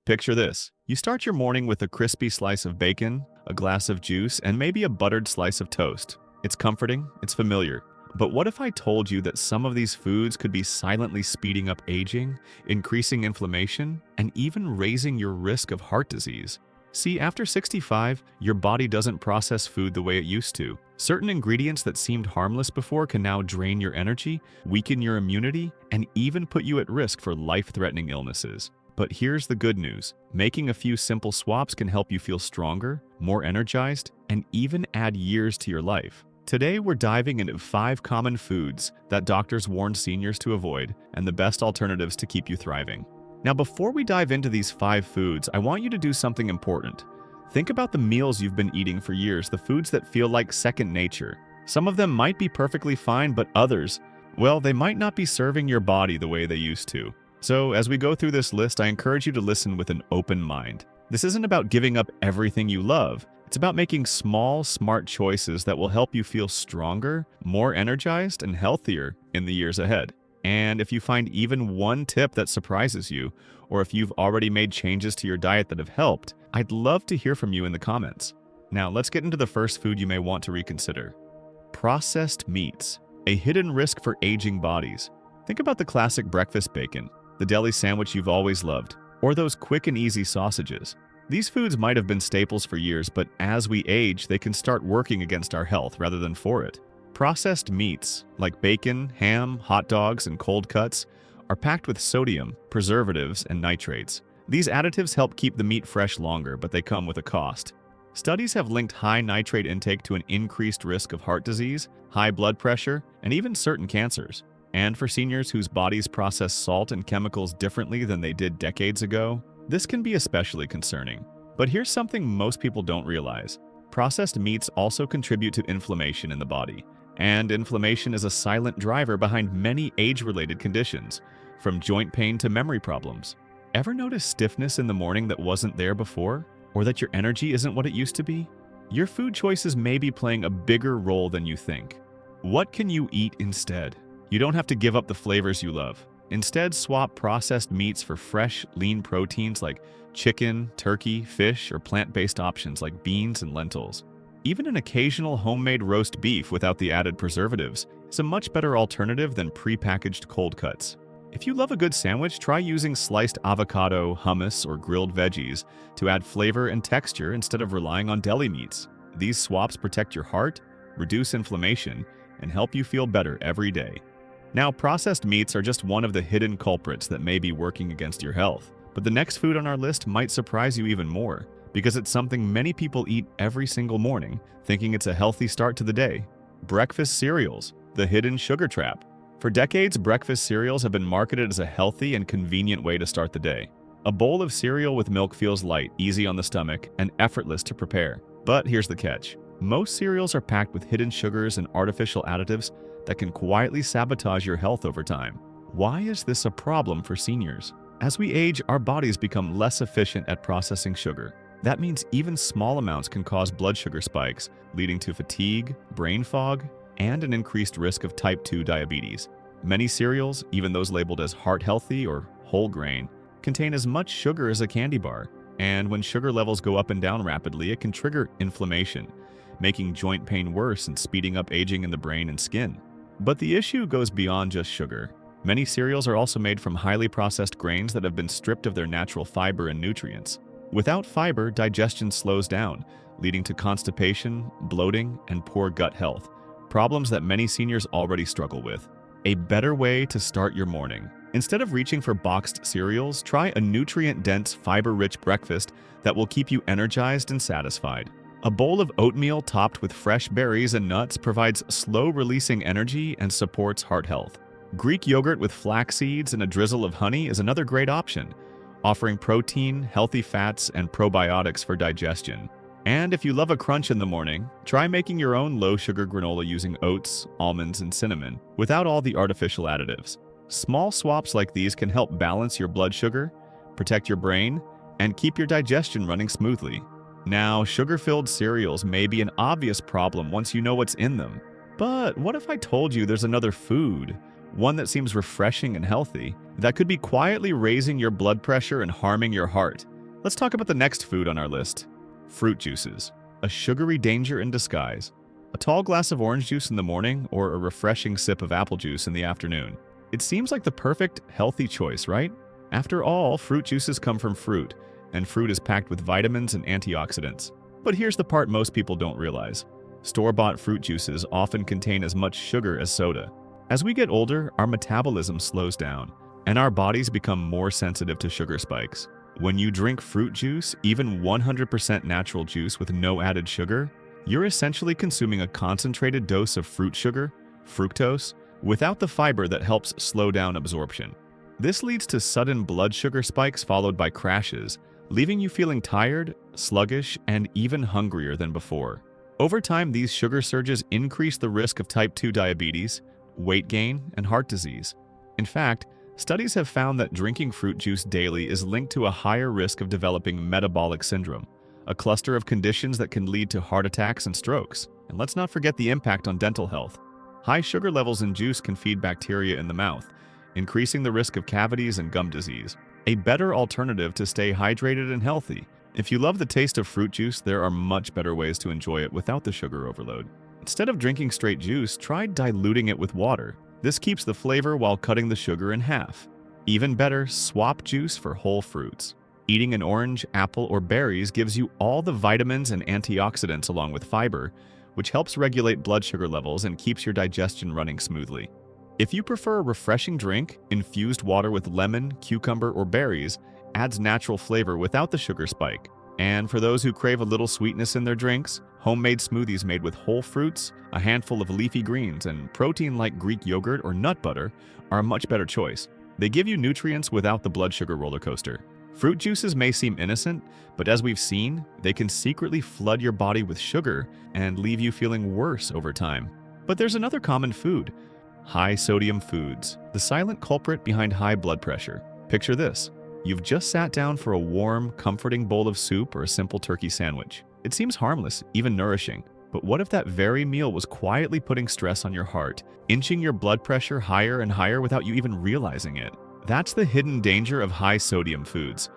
Picture this. You start your morning with a crispy slice of bacon, a glass of juice, and maybe a buttered slice of toast. It's comforting, it's familiar. But what if I told you that some of these foods could be silently speeding up aging, increasing inflammation, and even raising your risk of heart disease? See, after 65, your body doesn't process food the way it used to. Certain ingredients that seemed harmless before can now drain your energy, weaken your immunity, and even put you at risk for life-threatening illnesses. But here's the good news. Making a few simple swaps can help you feel stronger, more energized, and even add years to your life. Today, we're diving into 5 common foods that doctors warn seniors to avoid and the best alternatives to keep you thriving. Now, before we dive into these 5 foods, I want you to do something important. Think about the meals you've been eating for years, the foods that feel like second nature. Some of them might be perfectly fine, but others, well, they might not be serving your body the way they used to. So, as we go through this list, I encourage you to listen with an open mind. This isn't about giving up everything you love. It's about making small, smart choices that will help you feel stronger, more energized, and healthier in the years ahead. And if you find even one tip that surprises you, or if you've already made changes to your diet that have helped, I'd love to hear from you in the comments. Now, let's get into the first food you may want to reconsider. Processed meats, a hidden risk for aging bodies. Think about the classic breakfast bacon, the deli sandwich you've always loved, or those quick and easy sausages. These foods might have been staples for years, but as we age, they can start working against our health rather than for it. Processed meats, like bacon, ham, hot dogs, and cold cuts, are packed with sodium, preservatives, and nitrates. These additives help keep the meat fresh longer, but they come with a cost. Studies have linked high nitrate intake to an increased risk of heart disease, high blood pressure, and even certain cancers. And for seniors whose bodies process salt and chemicals differently than they did decades ago, this can be especially concerning. But here's something most people don't realize. Processed meats also contribute to inflammation in the body. And inflammation is a silent driver behind many age-related conditions, from joint pain to memory problems. Ever notice stiffness in the morning that wasn't there before? Or that your energy isn't what it used to be? Your food choices may be playing a bigger role than you think. What can you eat instead? You don't have to give up the flavors you love. Instead, swap processed meats for fresh, lean proteins like chicken, turkey, fish, or plant-based options like beans and lentils. Even an occasional homemade roast beef without the added preservatives is a much better alternative than pre-packaged cold cuts. If you love a good sandwich, try using sliced avocado, hummus, or grilled veggies to add flavor and texture instead of relying on deli meats. These swaps protect your heart, reduce inflammation, and help you feel better every day. Now, processed meats are just one of the hidden culprits that may be working against your health. But the next food on our list might surprise you even more, because it's something many people eat every single morning, thinking it's a healthy start to the day. Breakfast cereals, the hidden sugar trap. For decades, breakfast cereals have been marketed as a healthy and convenient way to start the day. A bowl of cereal with milk feels light, easy on the stomach, and effortless to prepare. But here's the catch. Most cereals are packed with hidden sugars and artificial additives that can quietly sabotage your health over time. Why is this a problem for seniors? As we age, our bodies become less efficient at processing sugar. That means even small amounts can cause blood sugar spikes, leading to fatigue, brain fog, and an increased risk of type 2 diabetes. Many cereals, even those labeled as heart healthy or whole grain, contain as much sugar as a candy bar. And when sugar levels go up and down rapidly, it can trigger inflammation, making joint pain worse and speeding up aging in the brain and skin. But the issue goes beyond just sugar. Many cereals are also made from highly processed grains that have been stripped of their natural fiber and nutrients. Without fiber, digestion slows down, leading to constipation, bloating, and poor gut health, problems that many seniors already struggle with. A better way to start your morning. Instead of reaching for boxed cereals, try a nutrient-dense, fiber-rich breakfast that will keep you energized and satisfied. A bowl of oatmeal topped with fresh berries and nuts provides slow-releasing energy and supports heart health. Greek yogurt with flax seeds and a drizzle of honey is another great option, offering protein, healthy fats, and probiotics for digestion. And if you love a crunch in the morning, try making your own low-sugar granola using oats, almonds, and cinnamon, without all the artificial additives. Small swaps like these can help balance your blood sugar, protect your brain, and keep your digestion running smoothly. Now, sugar-filled cereals may be an obvious problem once you know what's in them. But what if I told you there's another food, one that seems refreshing and healthy, that could be quietly raising your blood pressure and harming your heart? Let's talk about the next food on our list. Fruit juices. A sugary danger in disguise. A tall glass of orange juice in the morning or a refreshing sip of apple juice in the afternoon. It seems like the perfect, healthy choice, right? After all, fruit juices come from fruit, and fruit is packed with vitamins and antioxidants. But here's the part most people don't realize. Store-bought fruit juices often contain as much sugar as soda. As we get older, our metabolism slows down, and our bodies become more sensitive to sugar spikes. When you drink fruit juice, even 100% natural juice with no added sugar, you're essentially consuming a concentrated dose of fruit sugar, fructose, without the fiber that helps slow down absorption. This leads to sudden blood sugar spikes followed by crashes, leaving you feeling tired, sluggish, and even hungrier than before. Over time, these sugar surges increase the risk of type 2 diabetes, weight gain, and heart disease. In fact, studies have found that drinking fruit juice daily is linked to a higher risk of developing metabolic syndrome, a cluster of conditions that can lead to heart attacks and strokes. And let's not forget the impact on dental health. High sugar levels in juice can feed bacteria in the mouth, increasing the risk of cavities and gum disease. A better alternative to stay hydrated and healthy. If you love the taste of fruit juice, there are much better ways to enjoy it without the sugar overload. Instead of drinking straight juice, try diluting it with water. This keeps the flavor while cutting the sugar in half. Even better, swap juice for whole fruits. Eating an orange, apple, or berries gives you all the vitamins and antioxidants along with fiber, which helps regulate blood sugar levels and keeps your digestion running smoothly. If you prefer a refreshing drink, infused water with lemon, cucumber, or berries adds natural flavor without the sugar spike. And for those who crave a little sweetness in their drinks, homemade smoothies made with whole fruits, a handful of leafy greens, and protein like Greek yogurt or nut butter are a much better choice. They give you nutrients without the blood sugar roller coaster. Fruit juices may seem innocent, but as we've seen, they can secretly flood your body with sugar and leave you feeling worse over time. But there's another common food. High-sodium foods, the silent culprit behind high blood pressure. Picture this. You've just sat down for a warm, comforting bowl of soup or a simple turkey sandwich. It seems harmless, even nourishing. But what if that very meal was quietly putting stress on your heart, inching your blood pressure higher and higher without you even realizing it? That's the hidden danger of high-sodium foods,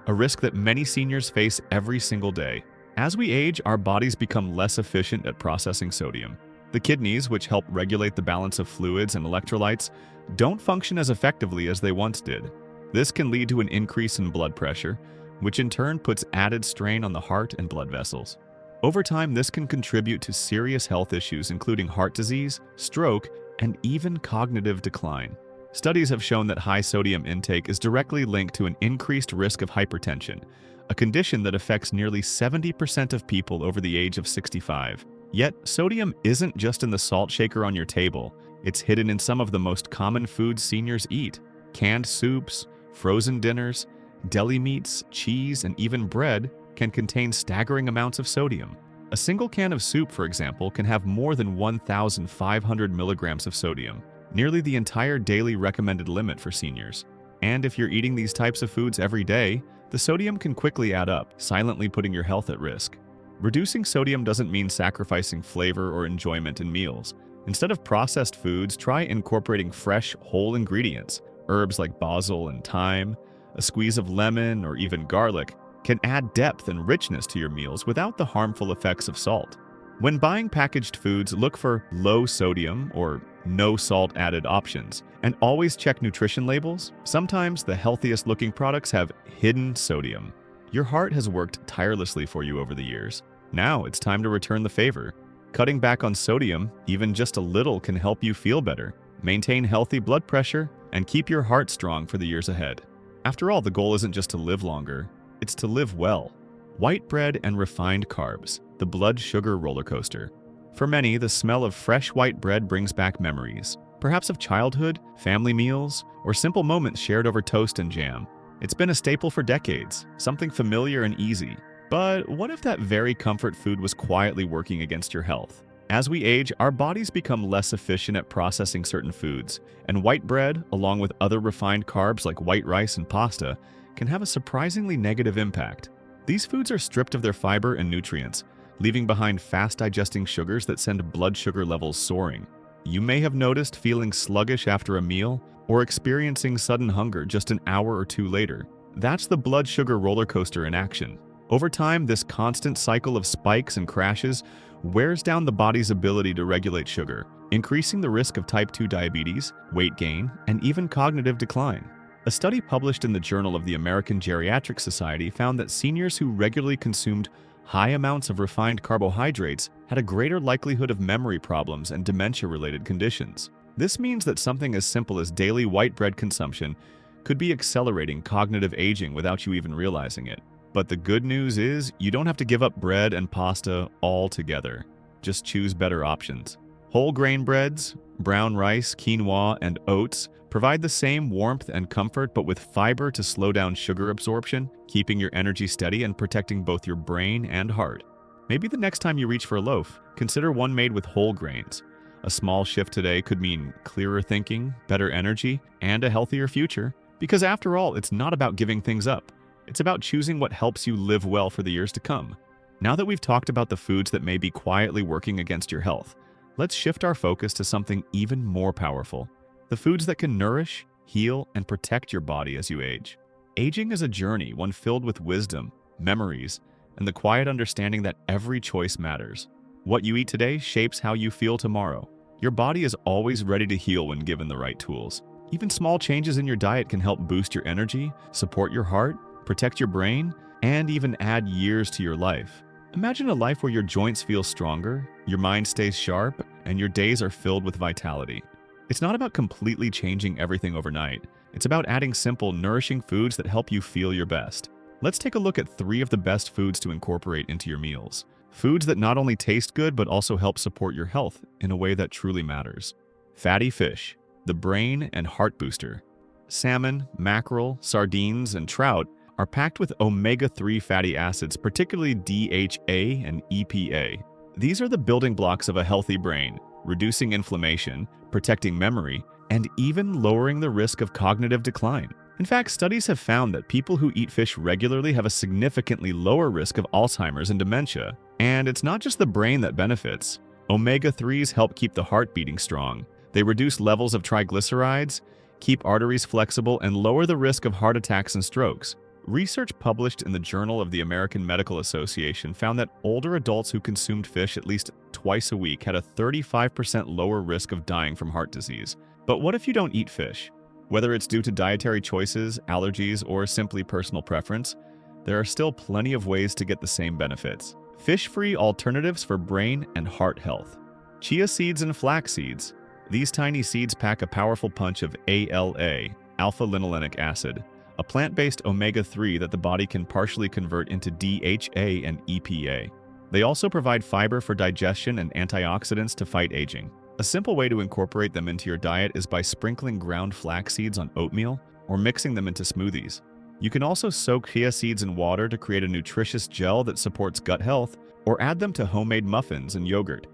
a risk that many seniors face every single day. As we age, our bodies become less efficient at processing sodium. The kidneys, which help regulate the balance of fluids and electrolytes, don't function as effectively as they once did. This can lead to an increase in blood pressure, which in turn puts added strain on the heart and blood vessels. Over time, this can contribute to serious health issues including heart disease, stroke, and even cognitive decline. Studies have shown that high sodium intake is directly linked to an increased risk of hypertension, a condition that affects nearly 70% of people over the age of 65. Yet, sodium isn't just in the salt shaker on your table. It's hidden in some of the most common foods seniors eat. Canned soups, frozen dinners, deli meats, cheese, and even bread can contain staggering amounts of sodium. A single can of soup, for example, can have more than 1,500 milligrams of sodium, nearly the entire daily recommended limit for seniors. And if you're eating these types of foods every day, the sodium can quickly add up, silently putting your health at risk. Reducing sodium doesn't mean sacrificing flavor or enjoyment in meals. Instead of processed foods, try incorporating fresh, whole ingredients. Herbs like basil and thyme, a squeeze of lemon, or even garlic can add depth and richness to your meals without the harmful effects of salt. When buying packaged foods, look for low sodium or no salt added options, and always check nutrition labels. Sometimes the healthiest looking products have hidden sodium. Your heart has worked tirelessly for you over the years. Now it's time to return the favor. Cutting back on sodium, even just a little, can help you feel better, maintain healthy blood pressure, and keep your heart strong for the years ahead. After all, the goal isn't just to live longer, it's to live well. White bread and refined carbs, the blood sugar roller coaster. For many, the smell of fresh white bread brings back memories, perhaps of childhood, family meals, or simple moments shared over toast and jam. It's been a staple for decades, something familiar and easy. But what if that very comfort food was quietly working against your health? As we age, our bodies become less efficient at processing certain foods, and white bread, along with other refined carbs like white rice and pasta, can have a surprisingly negative impact. These foods are stripped of their fiber and nutrients, leaving behind fast-digesting sugars that send blood sugar levels soaring. You may have noticed feeling sluggish after a meal or experiencing sudden hunger just an hour or two later. That's the blood sugar roller coaster in action. Over time, this constant cycle of spikes and crashes wears down the body's ability to regulate sugar, increasing the risk of type 2 diabetes, weight gain, and even cognitive decline. A study published in the Journal of the American Geriatric Society found that seniors who regularly consumed high amounts of refined carbohydrates had a greater likelihood of memory problems and dementia-related conditions. This means that something as simple as daily white bread consumption could be accelerating cognitive aging without you even realizing it. But the good news is you don't have to give up bread and pasta altogether. Just choose better options. Whole grain breads, brown rice, quinoa, and oats provide the same warmth and comfort but with fiber to slow down sugar absorption, keeping your energy steady and protecting both your brain and heart. Maybe the next time you reach for a loaf, consider one made with whole grains. A small shift today could mean clearer thinking, better energy, and a healthier future. Because after all, it's not about giving things up. It's about choosing what helps you live well for the years to come. Now that we've talked about the foods that may be quietly working against your health, let's shift our focus to something even more powerful. The foods that can nourish, heal, and protect your body as you age. Aging is a journey, one filled with wisdom, memories, and the quiet understanding that every choice matters. What you eat today shapes how you feel tomorrow. Your body is always ready to heal when given the right tools. Even small changes in your diet can help boost your energy, support your heart, protect your brain, and even add years to your life. Imagine a life where your joints feel stronger, your mind stays sharp, and your days are filled with vitality. It's not about completely changing everything overnight. It's about adding simple, nourishing foods that help you feel your best. Let's take a look at 3 of the best foods to incorporate into your meals. Foods that not only taste good but also help support your health in a way that truly matters. Fatty fish, the brain and heart booster. Salmon, mackerel, sardines, and trout are packed with omega-3 fatty acids, particularly DHA and EPA. These are the building blocks of a healthy brain, reducing inflammation, protecting memory, and even lowering the risk of cognitive decline. In fact, studies have found that people who eat fish regularly have a significantly lower risk of Alzheimer's and dementia. And it's not just the brain that benefits. Omega-3s help keep the heart beating strong. They reduce levels of triglycerides, keep arteries flexible, and lower the risk of heart attacks and strokes. Research published in the Journal of the American Medical Association found that older adults who consumed fish at least twice a week had a 35% lower risk of dying from heart disease. But what if you don't eat fish? Whether it's due to dietary choices, allergies, or simply personal preference, there are still plenty of ways to get the same benefits. Fish-free alternatives for brain and heart health. Chia seeds and flax seeds. These tiny seeds pack a powerful punch of ALA, alpha-linolenic acid, a plant-based omega-3 that the body can partially convert into DHA and EPA. They also provide fiber for digestion and antioxidants to fight aging. A simple way to incorporate them into your diet is by sprinkling ground flax seeds on oatmeal or mixing them into smoothies. You can also soak chia seeds in water to create a nutritious gel that supports gut health, or add them to homemade muffins and yogurt.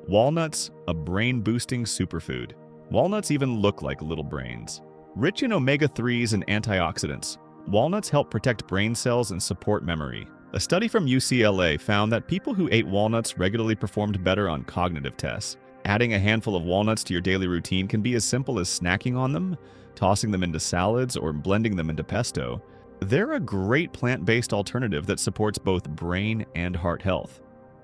Walnuts, a brain-boosting superfood. Walnuts even look like little brains. Rich in omega-3s and antioxidants, walnuts help protect brain cells and support memory. A study from UCLA found that people who ate walnuts regularly performed better on cognitive tests. Adding a handful of walnuts to your daily routine can be as simple as snacking on them, tossing them into salads, or blending them into pesto. They're a great plant-based alternative that supports both brain and heart health.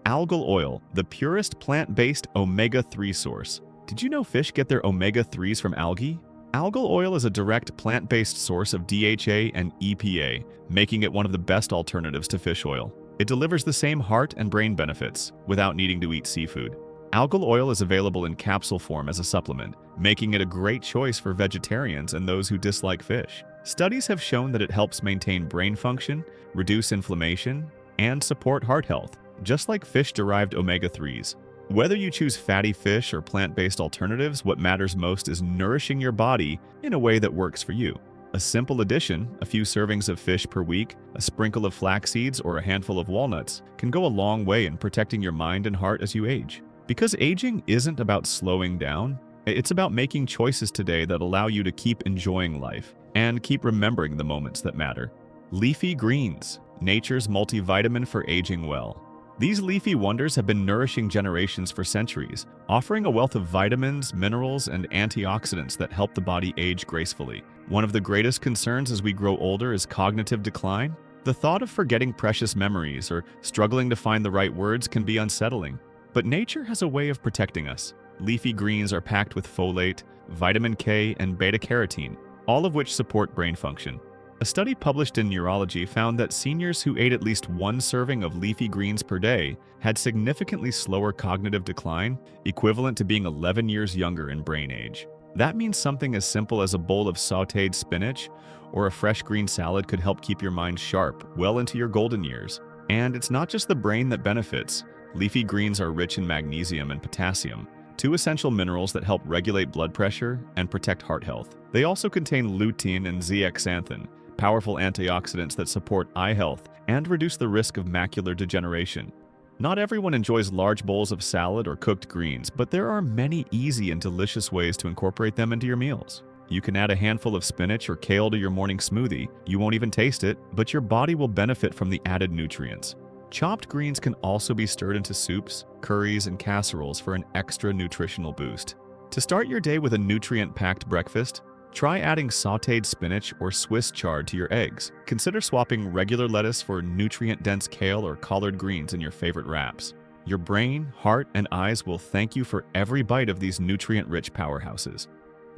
Algal oil, the purest plant-based omega-3 source. Did you know fish get their omega-3s from algae? Algal oil is a direct plant-based source of DHA and EPA, making it one of the best alternatives to fish oil. It delivers the same heart and brain benefits without needing to eat seafood. Algal oil is available in capsule form as a supplement, making it a great choice for vegetarians and those who dislike fish. Studies have shown that it helps maintain brain function, reduce inflammation, and support heart health, just like fish-derived omega-3s. Whether you choose fatty fish or plant-based alternatives, what matters most is nourishing your body in a way that works for you. A simple addition, a few servings of fish per week, a sprinkle of flax seeds, or a handful of walnuts, can go a long way in protecting your mind and heart as you age. Because aging isn't about slowing down, it's about making choices today that allow you to keep enjoying life and keep remembering the moments that matter. Leafy greens, nature's multivitamin for aging well. These leafy wonders have been nourishing generations for centuries, offering a wealth of vitamins, minerals, and antioxidants that help the body age gracefully. One of the greatest concerns as we grow older is cognitive decline. The thought of forgetting precious memories or struggling to find the right words can be unsettling. But nature has a way of protecting us. Leafy greens are packed with folate, vitamin K, and beta-carotene, all of which support brain function. A study published in Neurology found that seniors who ate at least one serving of leafy greens per day had significantly slower cognitive decline, equivalent to being 11 years younger in brain age. That means something as simple as a bowl of sautéed spinach or a fresh green salad could help keep your mind sharp well into your golden years. And it's not just the brain that benefits. Leafy greens are rich in magnesium and potassium, two essential minerals that help regulate blood pressure and protect heart health. They also contain lutein and zeaxanthin, powerful antioxidants that support eye health and reduce the risk of macular degeneration. Not everyone enjoys large bowls of salad or cooked greens, but there are many easy and delicious ways to incorporate them into your meals. You can add a handful of spinach or kale to your morning smoothie. You won't even taste it, but your body will benefit from the added nutrients. Chopped greens can also be stirred into soups, curries, and casseroles for an extra nutritional boost. To start your day with a nutrient-packed breakfast, try adding sautéed spinach or Swiss chard to your eggs. Consider swapping regular lettuce for nutrient-dense kale or collard greens in your favorite wraps. Your brain, heart, and eyes will thank you for every bite of these nutrient-rich powerhouses.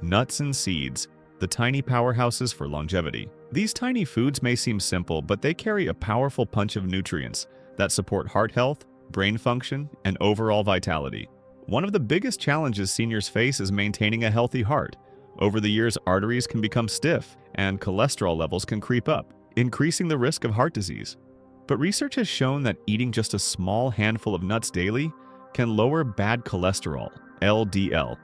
Nuts and seeds, the tiny powerhouses for longevity. These tiny foods may seem simple, but they carry a powerful punch of nutrients that support heart health, brain function, and overall vitality. One of the biggest challenges seniors face is maintaining a healthy heart. Over the years, arteries can become stiff and cholesterol levels can creep up, increasing the risk of heart disease. But research has shown that eating just a small handful of nuts daily can lower bad cholesterol, LDL,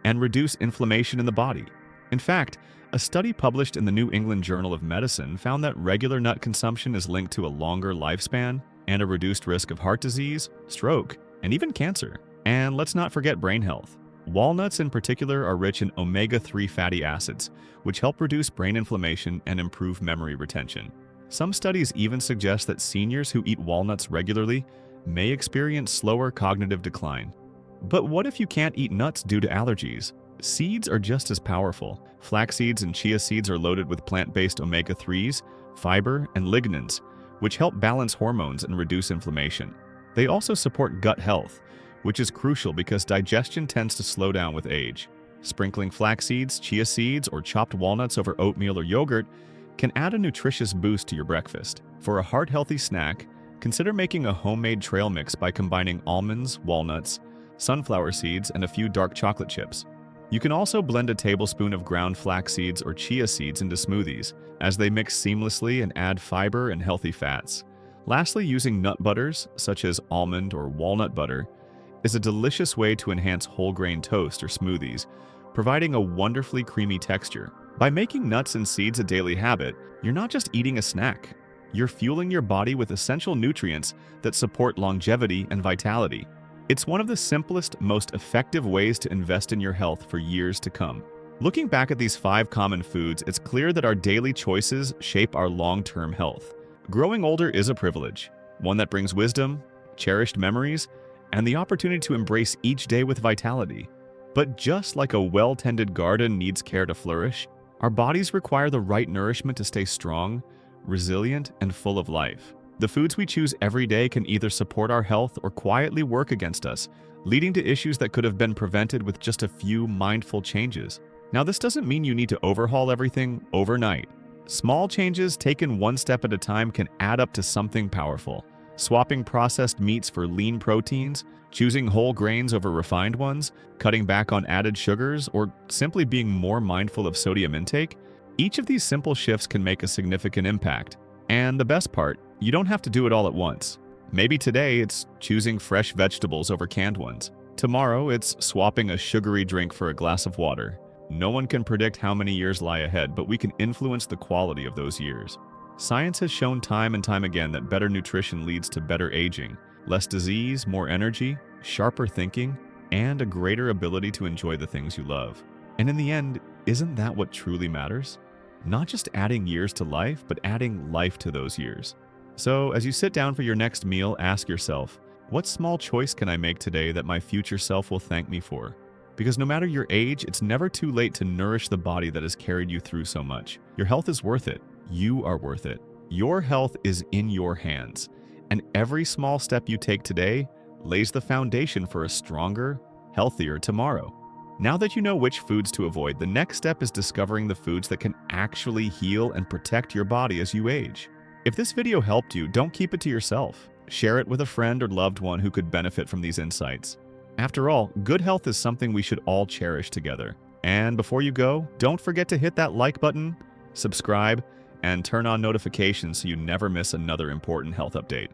and reduce inflammation in the body. In fact, a study published in the New England Journal of Medicine found that regular nut consumption is linked to a longer lifespan and a reduced risk of heart disease, stroke, and even cancer. And let's not forget brain health. Walnuts in particular are rich in omega-3 fatty acids, which help reduce brain inflammation and improve memory retention. Some studies even suggest that seniors who eat walnuts regularly may experience slower cognitive decline. But what if you can't eat nuts due to allergies? Seeds are just as powerful. Flax seeds and chia seeds are loaded with plant-based omega-3s, fiber, and lignans, which help balance hormones and reduce inflammation. They also support gut health, which is crucial because digestion tends to slow down with age. Sprinkling flax seeds, chia seeds, or chopped walnuts over oatmeal or yogurt can add a nutritious boost to your breakfast. For a heart-healthy snack, consider making a homemade trail mix by combining almonds, walnuts, sunflower seeds, and a few dark chocolate chips. You can also blend a tablespoon of ground flax seeds or chia seeds into smoothies, as they mix seamlessly and add fiber and healthy fats. Lastly, using nut butters, such as almond or walnut butter, is a delicious way to enhance whole grain toast or smoothies, providing a wonderfully creamy texture. By making nuts and seeds a daily habit, you're not just eating a snack. You're fueling your body with essential nutrients that support longevity and vitality. It's one of the simplest, most effective ways to invest in your health for years to come. Looking back at these 5 common foods, it's clear that our daily choices shape our long-term health. Growing older is a privilege, one that brings wisdom, cherished memories, and the opportunity to embrace each day with vitality. But just like a well-tended garden needs care to flourish, our bodies require the right nourishment to stay strong, resilient, and full of life. The foods we choose every day can either support our health or quietly work against us, leading to issues that could have been prevented with just a few mindful changes. Now, this doesn't mean you need to overhaul everything overnight. Small changes taken one step at a time can add up to something powerful. Swapping processed meats for lean proteins, choosing whole grains over refined ones, cutting back on added sugars, or simply being more mindful of sodium intake, each of these simple shifts can make a significant impact. And the best part, you don't have to do it all at once. Maybe today it's choosing fresh vegetables over canned ones. Tomorrow it's swapping a sugary drink for a glass of water. No one can predict how many years lie ahead, but we can influence the quality of those years. Science has shown time and time again that better nutrition leads to better aging, less disease, more energy, sharper thinking, and a greater ability to enjoy the things you love. And in the end, isn't that what truly matters? Not just adding years to life, but adding life to those years. So, as you sit down for your next meal, ask yourself, what small choice can I make today that my future self will thank me for? Because no matter your age, it's never too late to nourish the body that has carried you through so much. Your health is worth it. You are worth it. Your health is in your hands. And every small step you take today lays the foundation for a stronger, healthier tomorrow. Now that you know which foods to avoid, the next step is discovering the foods that can actually heal and protect your body as you age. If this video helped you, don't keep it to yourself. Share it with a friend or loved one who could benefit from these insights. After all, good health is something we should all cherish together. And before you go, don't forget to hit that like button, subscribe, and turn on notifications so you never miss another important health update.